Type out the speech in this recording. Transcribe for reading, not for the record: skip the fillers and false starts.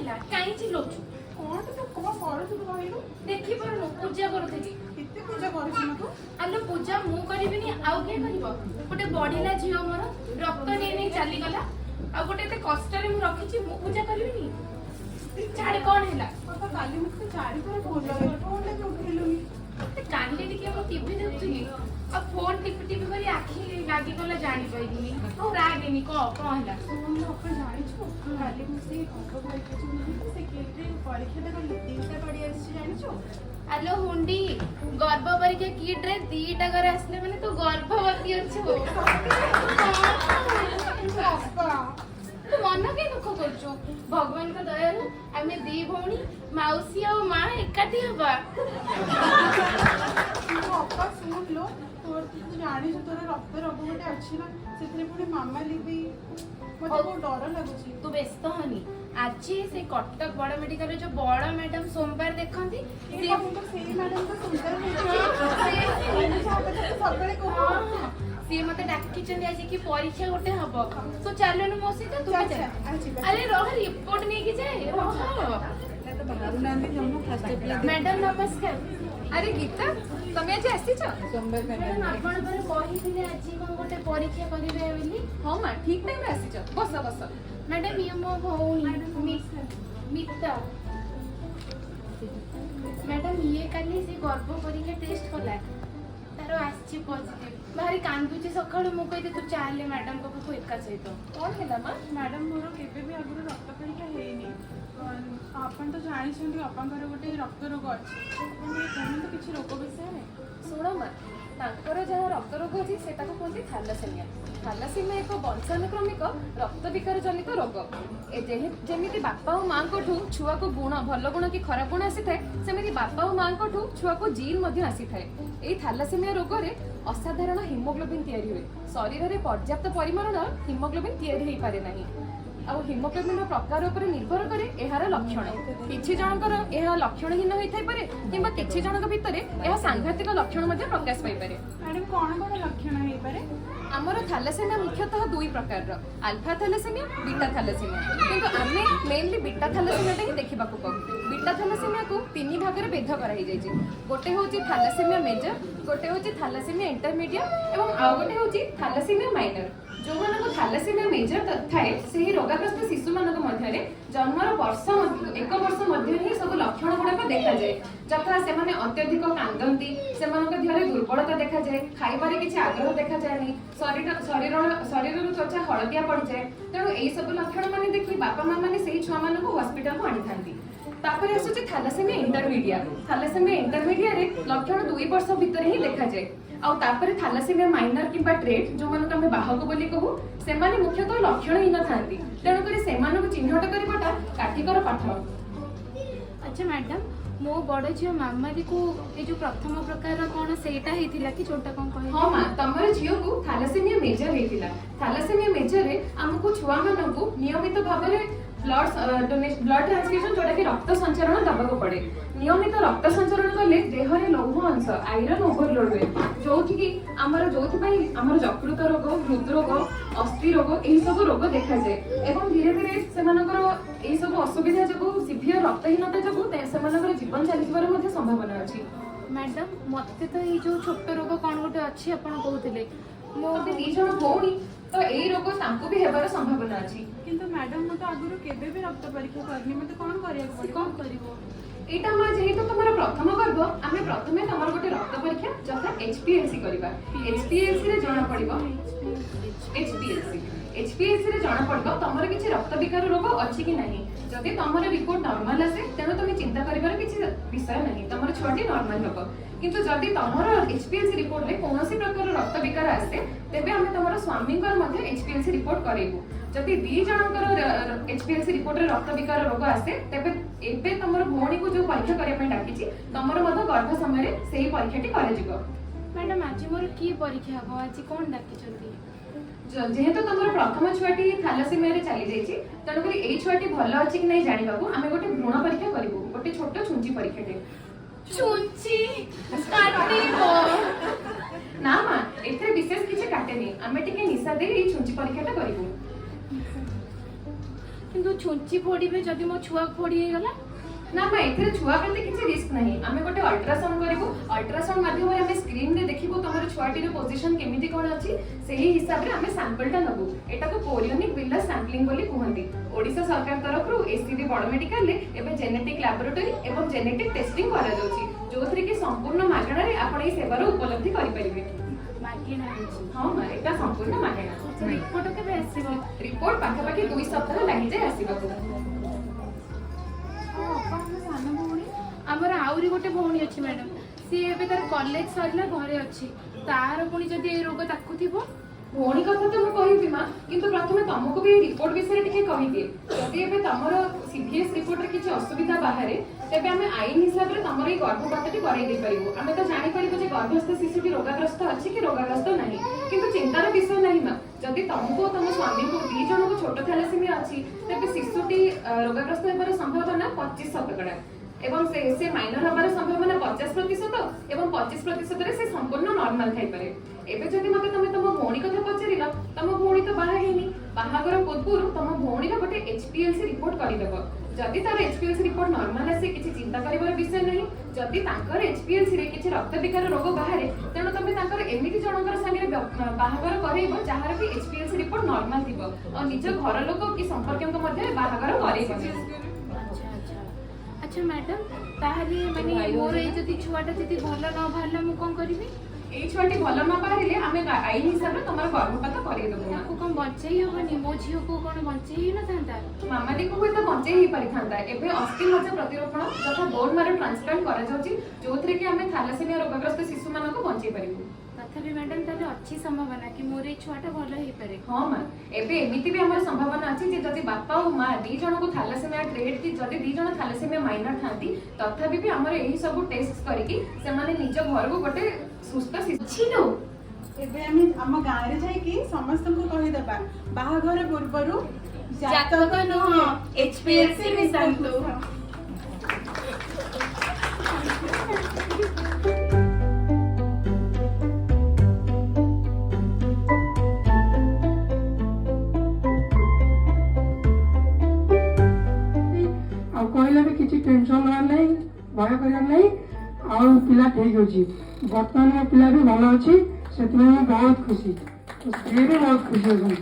ହେଲା କାଇଁ ଚିଲଉଛୁ? କଣ ତୁ କଣ କରୁଛୁ ତୁ କହିଲୁ? ଦେଖି ପାରୁନୁ ପୂଜା କରୁଥିଲି। କେତେ ପୂଜା କରୁଛୁ ନା ତୁ? ଆଲୋ ପୂଜା ମୁଁ କରିବିନି ଆଉ କିଏ କରିବ? ଗୋଟେ ବଢିଲା ଝିଅ ମୋର ରକ୍ତ ନେଇ ଚାଲିଗଲା ଆଉ ଗୋଟେ ଏତେ କଷ୍ଟରେ ମୁଁ ରଖିଛି ମୁଁ ପୂଜା କରିବିନି? ଛାଡେ କଣ ହେଲା? ବାପା କାଲି ମତେ ଚାରିଥର ଫୋନ ଲଗେଇଲି ଫୋନ ଲାଗି ଉଠେଇଲୁନି। କାଲି ଟିକେ ମୁଁ ଟିଭି ଦେଖୁଥିଲି ଆଉ ଫୋନ ଟିପି ଟିପି କରି ଆଖି ଲାଗିଗଲା ଜାଣିପାରିଲିନି। ଆଉ ରାଗେନି କଣ ହେଲା? ଶୁଣୁ ବାପା ଜାଣିଛୁ କାଲି ମୁଁ ସେ ଗର୍ଭ ପରୀକ୍ଷା ଯୋଉ ନେଇକି ସେ କେତେ ପରୀକ୍ଷା ଦେଲି ଦିଟା ପଡ଼ି ଆସିଛି ଜାଣିଛୁ? ଆଲୋ ହୁଣ୍ଡି ଗର୍ଭ ପରୀକ୍ଷା କିଟରେ ଦିଟା ଘରେ ଆସିଲେ ମାନେ ତୁ ଗର୍ଭବତୀ ଅଛୁ। ବାପା ତୁ ମନ କାଇଁ ଦୁଃଖ କରୁଛୁ? ଭଗବାନଙ୍କ ଦୟାରୁ ଆମେ ଦି ଭଉଣୀ ମାଉସୀ ଆଉ ମା ଏକାଠି ହବା। ବାପା ଶୁଣିଲୁ ତୋର ତୁ ଜାଣିଛୁ ତୋର ରକ୍ତ ରୋଗ ଗୋଟେ ଅଛି ନା ସେଥିରେ ପୁଣି ମାମାଲି ବି ମତେ ବହୁତ ଡର ଲାଗୁଛି। ତୁ ବ୍ୟସ୍ତ ହନି ଆଜି ସେ କଟକ ବଡ ମେଡିକାଲରେ ଯୋଉ ବଡ ମ୍ୟାଡାମ ସୋମବାର ଦେଖନ୍ତି ସେଇ ମ୍ୟାଡାମ ତ ସୁନ୍ଦର ସବୁବେଳେ କହୁ ସିଏ ମତେ ଡାକିଛନ୍ତି ଆଜି କି ପରୀକ୍ଷା ଗୋଟେ ହବ। ତୁ ଚାଲୁନୁ ମୋ ସହିତ ତୁ ଚାଲ, ଚାଲ। ଚାଲ, ଯିବା। ଆରେ ରହ ରିପୋର୍ଟ ନେଇକି ଯାଏ ରହ। ମ୍ୟାଡାମ ନମସ୍କାର। ଆରେ ଗୀତା ତମେ ଆଜି ଆସିଛ? ମ୍ୟାଡାମ ଆପଣ ପରା କହିଥିଲେ ଆଜି କଣ ଗୋଟେ ପରୀକ୍ଷା କରିବେ ବୋଲି? ହଁ ମା ଠିକ ଟାଇମରେ ଆସିଛ ବସ ବସ। ମ୍ୟାଡାମ ଇଏ ମୋ ଭଉଣୀ ମିତା। ମ୍ୟାଡାମ ଇଏ କାଲି ସେ ଗର୍ଭ ପରୀକ୍ଷା ଟେଷ୍ଟ କଲା ତାର ଆସିଛି ପଜିଟିଭ। ଭାରି କାନ୍ଦୁଛି ସକାଳୁ ମୁଁ କହିଲି ତୁ ଚାଲେ ମ୍ୟାଡାମଙ୍କ ପାଖକୁ ଏକା ସହିତ। କଣ ହେଲା ମା? ମ୍ୟାଡାମ ମୋର କେବେ ବି ଆଗରୁ ରକ୍ତ ପରୀକ୍ଷା ହେଇନି। ଆପଣ ତ ଜାଣିଛନ୍ତି ବାପାଙ୍କର ଗୋଟେ ରକ୍ତ ରୋଗ ଅଛି। କୁହନ୍ତୁ କିଛି ରୋଗ ବିଷୟରେ। ଶୁଣ ମା ତାଙ୍କର ଯାହା ରକ୍ତ ରୋଗ ଅଛି ସେଟାକୁ କୁହନ୍ତି ଥାଲାସେମିଆ। ଥାଲାସେମିଆ ଏକ ବଂଶାନୁକ୍ରମିକ ରକ୍ତ ବିକାର ଜନିତ ରୋଗ। ଯେମିତି ବାପା ଓ ମାଆଙ୍କଠୁ ଛୁଆକୁ ଭଲ ଗୁଣ କି ଖରାପ ଗୁଣ ଆସିଥାଏ ସେମିତି ବାପା ଓ ମାଆଙ୍କଠୁ ଛୁଆକୁ ଜିନ୍ ମଧ୍ୟ ଆସିଥାଏ। ଏହି ଥାଲାସେମିଆ ରୋଗରେ ଅସାଧାରଣ ହିମୋଗ୍ଲୋବିନ୍ ତିଆରି ହୁଏ। ଶରୀରରେ ପର୍ଯ୍ୟାପ୍ତ ପରିମାଣର ହିମୋଗ୍ଲୋବିନ୍ ତିଆରି ହେଇପାରେ ନାହିଁ। ଆଉ ହିମୋଗ୍ଲୋବିନ୍ର ପ୍ରକାର ଉପରେ ନିର୍ଭର କରେ ଏହାର ଲକ୍ଷଣ। କିଛି ଜଣଙ୍କର ଏହା ଲକ୍ଷଣହୀନ ହୋଇଥାଇପାରେ କିମ୍ବା କିଛି ଜଣଙ୍କ ଭିତରେ ଏହା ସାଂଘାତିକ ଲକ୍ଷଣ ମଧ୍ୟ ପ୍ରକାଶ ପାଇପାରେ। ମ୍ୟାଡାମ କଣ କଣ ଲକ୍ଷଣ ହେଇପାରେ? ଆମର ଥାଲାସେମିଆ ମୁଖ୍ୟତଃ ଦୁଇ ପ୍ରକାରର ଆଲଫା ଥାଲାସେମିଆ ବିଟା ଥାଲାସେମିଆ। କିନ୍ତୁ ଆମେ ମେନଲି ବିଟା ଥାଲାସେମିଆଟା ହିଁ ଦେଖିବାକୁ ପାଉ। ବିଟା ଥାଲାସେମିଆକୁ ତିନି ଭାଗରେ ଭେଦ କରାଯାଇଛି। ଗୋଟେ ହେଉଛି ଥାଲାସେମିଆ ମେଜର, ଗୋଟେ ହେଉଛି ଥାଲାସେମିଆ ଇଣ୍ଟରମିଡିଏଟ୍ ଏବଂ ଆଉ ଗୋଟେ ହେଉଛି ଥାଲାସେମିଆ ମାଇନର। ଯେଉଁମାନଙ୍କୁ ଥାଲାସେମିଆ ମେଜର ଥାଏ ସେହି ରୋଗାଗ୍ରସ୍ତ ଶିଶୁମାନଙ୍କ ମଧ୍ୟରେ ଜନ୍ମର ଏକ ବର୍ଷ ମଧ୍ୟରେ ହିଁ ସବୁ ଲକ୍ଷଣ ଗୁଡ଼ାକ ଦେଖାଯାଏ। ଯଥା ସେମାନେ ଅତ୍ୟଧିକ କାନ୍ଦନ୍ତି, ସେମାନଙ୍କ ଦେହରେ ଦୁର୍ବଳତା ଦେଖାଯାଏ, ଖାଇବାରେ କିଛି ଆଗ୍ରହ ଦେଖାଯାଏନି, ଶରୀରର ତ୍ୱଚା ହଳଦିଆ ପଡ଼ିଯାଏ। ତେଣୁ ଏଇ ସବୁ ଲକ୍ଷଣ ମାନେ ଦେଖି ବାପା ମା ମାନେ ସେଇ ଛୁଆମାନଙ୍କୁ ହସ୍ପିଟାଲକୁ ଆଣିଥାନ୍ତି। ତାପରେ ଆସୁଛି ଥାଲାସେମିଆ ଇଣ୍ଟରମିଡିଏଟ୍। ଥାଲାସେମିଆ ଇଣ୍ଟରମିଡିଏଟ୍ରେ ଲକ୍ଷଣ 2 ବର୍ଷ ଭିତରେ ହିଁ ଦେଖାଯାଏ। ଆଉ ତାପରେ ଥାଲାସେମିଆ ମାଇନର କିମ୍ବା ଟ୍ରେଟ୍ ଯେଉଁମାନଙ୍କୁ ଆମେ ବାହକ ବୋଲି କହୁ ସେମାନେ ମୁଖ୍ୟତଃ ଲକ୍ଷଣହୀନ ଥାନ୍ତି। ତେଣୁକରି ସେମାନଙ୍କୁ ଚିହ୍ନଟ କରିବାଟା କାଠିକର ପାଠ। ଆଚ୍ଛା ମ୍ୟାଡାମ ମୋ ବଡ ଝିଅ ମାମାଲିକୁ ଏ ଯୋଉ ପ୍ରଥମ ପ୍ରକାରର କଣ ସେଇଟା ହେଇଥିଲା କି ଯୋଉଟା କଣ କହିଲେ? ହଁ ମା ତମର ଝିଅକୁ ଥାଲାସେମିଆ ମେଜର ହେଇଥିଲା। ଥାଲାସେମିଆ ମେଜରରେ ଆମକୁ ଛୁଆମାନଙ୍କୁ ନିୟମିତ ଭାବରେ ବ୍ଲଡ୍ ଟ୍ରାନ୍ସଫ୍ୟୁଜନ ଯୋଉଟାକି ରକ୍ତ ସଞ୍ଚାରଣ ଦେବାକୁ ପଡେ। ନିୟମିତ ରକ୍ତ ସଞ୍ଚାରଣ କଲେ ଦେହରେ ଲୌହ ଅଂଶ ଆଇରନ୍ ଓଭରଲୋଡ୍ ହୁଏ ଯୋଉଥିପାଇଁ ଆମର ଯକୃତ ରୋଗ, ହୃଦରୋଗ, ଅସ୍ଥି ରୋଗ ଏହି ସବୁ ରୋଗ ଦେଖାଯାଏ। ଏବଂ ଧୀରେ ଧୀରେ ସେମାନଙ୍କର ଏହି ସବୁ ଅସୁବିଧା ଯୋଗୁଁ ସିଭିୟର ରକ୍ତହୀନତା ଯୋଗୁଁ ସେମାନଙ୍କର ଜୀବନ ଚାଲିଯିବାର ମଧ୍ୟ ସମ୍ଭାବନା ଅଛି। ମ୍ୟାଡାମ ମତେ ତ ଏଇ ଯୋଉ ଛୋଟ ରୋଗ କଣ ଗୋଟେ ଅଛି ଆପଣ କହୁଥିଲେ ମୋ ଗୋଟେ 2 ଜଣ ଭଉଣୀ ତ ଏଇ ରୋଗ ତାଙ୍କୁ ବି ହେବାର ସମ୍ଭାବନା ଅଛି। କିନ୍ତୁ ମ୍ୟାଡାମ ମୁଁ ତ ଆଗରୁ କେବେ ବି ରକ୍ତ ପରୀକ୍ଷା କରିନି। ମତେ କଣ କରିବାକୁ ପଡିବ? କଣ କରିବ? ଏଇଟା ମା ଯେହେତୁ ତମର ପ୍ରଥମ ଗର୍ଭ ଆମେ ପ୍ରଥମେ ତମର ଗୋଟେ ରକ୍ତ ପରୀକ୍ଷା ଯଥା HPLC କରିବା। HPLC ରେ ଜଣା ପଡିବ HPLC ରେ ଜଣା ପଡିବ ତମର କିଛି ରକ୍ତ ବିକାର ରୋଗ ଅଛି କି ନାହିଁ। ଯଦି ତମର ରିପୋର୍ଟ ନର୍ମାଲ ଆସେ ତେଣୁ ତମେ ଚିନ୍ତା କରିବାର କିଛି ବିଷୟ ନାହିଁ, ତମର ଛୁଆଟି ନର୍ମାଲ ହେବ। କିନ୍ତୁ ଯଦି ତମର HPLC ରିପୋର୍ଟରେ କୌଣସି ପ୍ରକାର ରକ୍ତ ବିକାର ଆସେ ତେବେ ଆମେ ତମର ସ୍ୱାମୀଙ୍କର ମଧ୍ୟ HPLC ରିପୋର୍ଟ କରେଇବୁ। ଯଦି 2 ଜଣଙ୍କର HPLC ରିପୋର୍ଟରେ ରକ୍ତ ବିକାର ରୋଗ ଆସେ ତେବେ ଏବେ ତମର ଭଉଣୀକୁ ଯୋଉ ପରୀକ୍ଷା କରିବା ପାଇଁ ଡାକିଛି ତମର ମଧ୍ୟ ଗର୍ଭ ସମୟରେ ସେହି ପରୀକ୍ଷାଟି କରାଯିବ। ମ୍ୟାଡାମ ଆଜି ମୋର କି ପରୀକ୍ଷା ହବ? ଆଜି କଣ ଡାକିଛନ୍ତି? ଯେହେତୁ ତମର ପ୍ରଥମ ଛୁଆଟି ଥାଲାସେମିଆରେ ଚାଲି ଯାଇଛି ତେଣୁକରି ଏଇ ଛୁଆଟି ଭଲ ଅଛି କି ନାହିଁ ଜାଣିବାକୁ ଆମେ ଗୋଟେ ଭ୍ରୂଣ ପରୀକ୍ଷା କରିବୁ, ଗୋଟେ ଛୋଟ ଛୁଞ୍ଚି ପରୀକ୍ଷାଟେ। ଛୁଞ୍ଚି କାଟିବ? ନା ମା ଏଥିରେ ବିଶେଷ କିଛି କାଟେନି, ଆମେ ଟିକେ ନିଶା ଦେଇ ଏଇ ଛୁଞ୍ଚି ପରୀକ୍ଷାଟା କରିବୁ। କିନ୍ତୁ ଛୁଞ୍ଚି ଫୋଡ଼ିବେ ଯଦି ମୋ ଛୁଆ ଫୋଡ଼ି ହେଇଗଲା? ନା ମା ଏଥିରେ ଛୁଆ ପ୍ରତି କିଛି ରିସ୍କ ନାହିଁ। ଆମେ ଗୋଟେ ଅଲ୍ଟ୍ରାସାଉଣ୍ଡ କରିବୁ, ଅଲ୍ଟ୍ରାସାଉଣ୍ଡ ମାଧ୍ୟମରେ ଆମେ ସ୍କ୍ରିନରେ ଦେଖିବୁ ତମର ଛୁଆଟିର ପୋଜିସନ କେମିତି କଣ ଅଛି, ସେହି ହିସାବରେ ଆମେ ସାମ୍ପଲଟା ନେବୁ। ଏଟାକୁ କୋରିଓନିକ୍ ବିଲସ୍ ସାମ୍ପଲିଂ ବୋଲି କୁହନ୍ତି। ଓଡ଼ିଶା ସରକାର ତରଫରୁ ଏସିବି ବଡ଼ ମେଡିକାଲରେ ଏବେ ଜେନେଟିକ୍ ଲାବୋରେଟୋରୀ ଏବଂ ଜେନେଟିକ୍ ଟେଷ୍ଟିଂ କରାଯାଉଛି, ଯୋଉଥିରେ କି ସମ୍ପୂର୍ଣ୍ଣ ମାଗଣାରେ ଆପଣ ଏହି ସେବାର ଉପଲବ୍ଧି କରିପାରିବେ। ମାଗଣା ହେଇଛି? ହଁ ମା ଏଟା ସମ୍ପୂର୍ଣ୍ଣ ମାଗଣା। ରିପୋର୍ଟ କେବେ ଆସିବ? ରିପୋର୍ଟ ପାଖାପାଖି 2 ସପ୍ତାହ ଲାଗିଯାଏ ଆସିବାକୁ। ଆପଣଙ୍କ ସାନ ଭଉଣୀ? ଆମର ଆହୁରି ଗୋଟେ ଭଉଣୀ ଅଛି ମ୍ୟାଡାମ, ସିଏ ଏବେ ତାର କଲେଜ ସରିଲା ଘରେ ଅଛି। ତାର ପୁଣି ଯଦି ଏଇ ରୋଗ ତାକୁ ଥିବ? ଭଉଣୀ କଥା ତ ମୁଁ କହିବି ମା, କିନ୍ତୁ ପ୍ରଥମେ ତମକୁ ବି ରିପୋର୍ଟ ବିଷୟରେ ଟିକେ କହିଦିଏ। ଯଦି ଏବେ ତମର ସିଭିଏସ୍ ରିପୋର୍ଟରେ କିଛି ଅସୁବିଧା ବାହାରେ, ତେବେ ଆମେ ଆଇନ ହିସାବରେ ତମର ଏଇ ଗର୍ଭପାତଟି କରାଇ ଦେଇପାରିବୁ। ଆମେ ତ ଜାଣିପାରିବୁ ଯେ ଗର୍ଭସ୍ଥ ଶିଶୁଟି ରୋଗାଗ୍ରସ୍ତ ଅଛି କି ରୋଗାଗ୍ରସ୍ତ ନାହିଁ। କିନ୍ତୁ ଚିନ୍ତାର ବିଷୟ ନାହିଁ ମା, ଯଦି ତମକୁ ଓ ତମ ସ୍ୱାମୀଙ୍କୁ 2 ଜଣଙ୍କୁ ଛୋଟ ଥ୍ୟାଲାସେମିଆ ଅଛି, ତେବେ ଶିଶୁଟି ରୋଗାଗ୍ରସ୍ତ ହେବାର ସମ୍ଭାବନା 25% ଏବଂ ସେ ମାଇନର ହେବାର ସମ୍ଭାବନା 50% ଏବଂ 25%ରେ ସେ ସମ୍ପୂର୍ଣ୍ଣ ନର୍ମାଲ ଥାଇପାରେ। ଏବେ ଯଦି ମତେ ତମେ ତମ ଭଉଣୀ କଥା ପଚାରିଲ, ତମ ଭଉଣୀ ତ ବାହା ହେଇନି। ବାହାଘର ପୂର୍ବରୁ ତମ ଭଉଣୀର ଗୋଟେ HPLC ରିପୋର୍ଟ କରିଦେବ। ଯଦି ତାର HPLC ରିପୋର୍ଟ ନର୍ମାଲ ଆସେ, କିଛି ଚିନ୍ତା କରିବାର ବିଷୟ ନାହିଁ। ଯଦି ତାଙ୍କର HPLC ରେ କିଛି ରକ୍ତ ବିକାର ରୋଗ ବାହାରେ, ତେଣୁ ତମେ ତାଙ୍କର ଏମିତି ଜଣଙ୍କର ସାଙ୍ଗରେ ବାହାଘର କରେଇବ ଯାହାର ବି HPLC ରିପୋର୍ଟ ନର୍ମାଲ ଥିବ, ଆଉ ନିଜ ଘର ଲୋକ କି ସମ୍ପର୍କୀୟଙ୍କ ମଧ୍ୟରେ ବାହାଘର କରେଇବନି। ଆଚ୍ଛା ମ୍ୟାଡାମ, ତାହେଲେ ମାନେ ମୋର ଏଇ ଯଦି ଛୁଆଟା ଯଦି ଭଲ ନ ବାହାରିଲା ମୁଁ କଣ କରିବି? ଏଇ ଛୁଆଟି ଭଲ ନ ବାହାରିଲେ ଆମେ ଆଇନ ହିସାବରେ ତମର ଗର୍ଭପାତ କରେଇଦେବୁ। ତାକୁ କଣ ବଞ୍ଚେଇ ହବନି? ମୋ ଝିଅକୁ କଣ ବଞ୍ଚେଇ ହେଇନଥାନ୍ତା? ମାମାଟିକୁ ହୁଏତ ବଞ୍ଚେଇ ହେଇପାରିଥାନ୍ତା। ଏବେ ଅସ୍ଥିମଜ୍ଜା ପ୍ରତିରୋପଣ ତଥା ବୋନ୍ ମାରୋ ଟ୍ରାନ୍ସପ୍ଲାଣ୍ଟ କରାଯାଉଛି, ଯୋଉଥିରେ କି ଆମେ ଥାଲାସେମିଆ ରୋଗଗ୍ରସ୍ତ ଶିଶୁମାନଙ୍କୁ ବଞ୍ଚେଇ ପାରିବୁ। ତଥାପି ମ୍ୟାଡାମ ତାହେଲେ ଅଛି ସମ୍ଭାବନା କି ମୋର ଏଇ ଛୁଆଟା ଭଲ ହେଇପାରେ? ହଁ ମା, ଏବେ ଏମିତି ବି ଆମର ସମ୍ଭାବନା ଅଛି ଯେ ଯଦି ବାପା ଓ ମା 2 ଜଣଙ୍କୁ ଥାଲାସେମିଆ ଟ୍ରେଡ୍ କି ଯଦି 2 ଜଣ ଥାଲାସେମିଆ ମାଇନର ଥାନ୍ତି, ତଥାପି ବି ଆମର ଏହି ସବୁ ଟେଷ୍ଟ କରିକି ସେମାନେ ନିଜ ଘରକୁ ଗୋଟେ ସୁସ୍ଥ ଶିଶୁ। ଏବେ ଆମେ ଆମ ଗାଁରେ ଯାଇକି ସମସ୍ତଙ୍କୁ କହିଦେବା, ବାହାଘର ପୂର୍ବରୁ ଜାତକ ନୁହଁ HPLC ମିଶାନ୍ତୁ। कहले भी किसी टेंशन नहीं, भय कर नहीं, आउ पिला ठीक अच्छी। बर्तमान मो पिला भी भल अच्छी, से बहुत खुशी, स्त्री भी बहुत खुशी अच्छी।